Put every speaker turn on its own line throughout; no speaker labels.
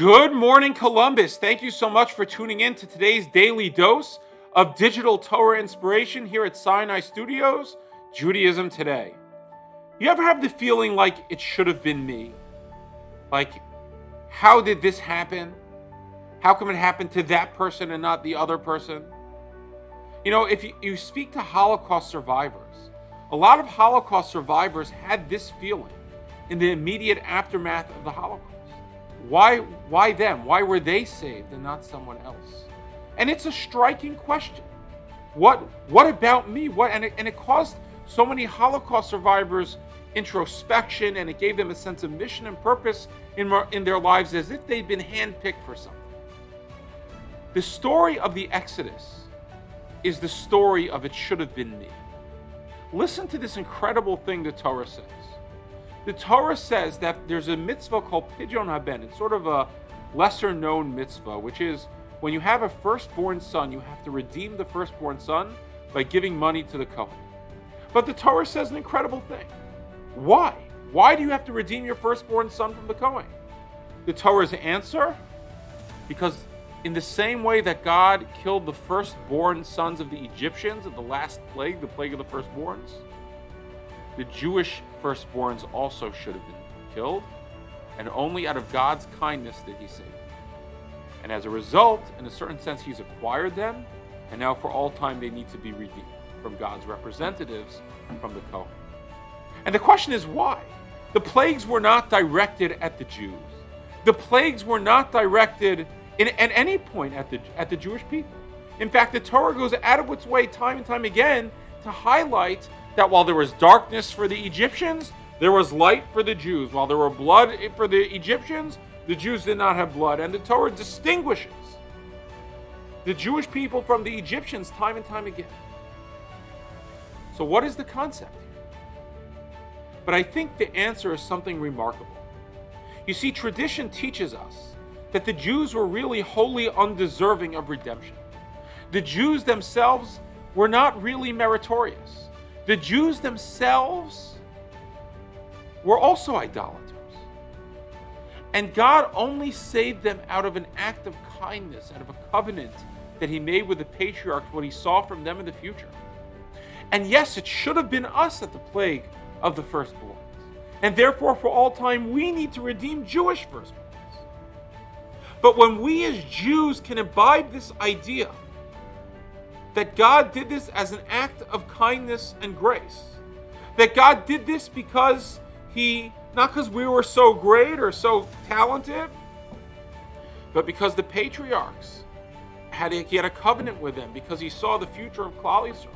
Good morning, Columbus. Thank you so much for tuning in to today's daily dose of digital Torah inspiration here at Sinai Studios, Judaism Today. You ever have the feeling like it should have been me? Like, how did this happen? How come it happened to that person and not the other person? You know, if you speak to Holocaust survivors, a lot of Holocaust survivors had this feeling in the immediate aftermath of the Holocaust. Why them? Why were they saved and not someone else? And it's a striking question. What about me? And it caused so many Holocaust survivors introspection, and it gave them a sense of mission and purpose in their lives, as if they'd been handpicked for something. The story of the Exodus is the story of it should have been me. Listen to this incredible thing the Torah says. The Torah says that there's a mitzvah called Pidyon Haben. It's sort of a lesser-known mitzvah, which is when you have a firstborn son, you have to redeem the firstborn son by giving money to the Kohen. But the Torah says an incredible thing. Why? Why do you have to redeem your firstborn son from the Kohen? The Torah's answer? Because in the same way that God killed the firstborn sons of the Egyptians in the last plague, the plague of the firstborns, the Jewish firstborns also should have been killed, and only out of God's kindness did he save them. And as a result, in a certain sense, he's acquired them, and now for all time they need to be redeemed from God's representatives, from the Kohen. And the question is why? The plagues were not directed at the Jews. The plagues were not directed at any point at the Jewish people. In fact, the Torah goes out of its way time and time again to highlight that while there was darkness for the Egyptians, there was light for the Jews. While there were blood for the Egyptians, the Jews did not have blood. And the Torah distinguishes the Jewish people from the Egyptians time and time again. So what is the concept here? But I think the answer is something remarkable. You see, tradition teaches us that the Jews were really wholly undeserving of redemption. The Jews themselves were not really meritorious. The Jews themselves were also idolaters. And God only saved them out of an act of kindness, out of a covenant that he made with the patriarchs, what he saw from them in the future. And yes, it should have been us at the plague of the firstborns. And therefore, for all time, we need to redeem Jewish firstborns. But when we as Jews can imbibe this idea that God did this as an act of kindness and grace, that God did this because not because we were so great or so talented, but because the patriarchs he had a covenant with them, because he saw the future of Klal Yisrael.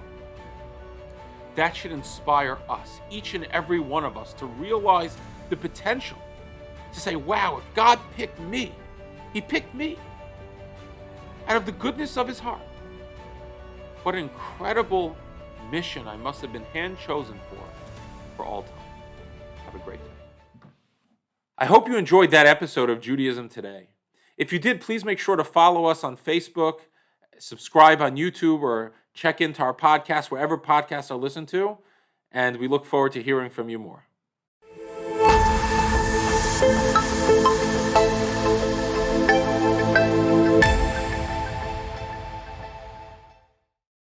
That should inspire us, each and every one of us, to realize the potential, to say, wow, if God picked me, he picked me out of the goodness of his heart. What an incredible mission I must have been hand-chosen for all time. Have a great day. I hope you enjoyed that episode of Judaism Today. If you did, please make sure to follow us on Facebook, subscribe on YouTube, or check into our podcast wherever podcasts are listened to. And we look forward to hearing from you more.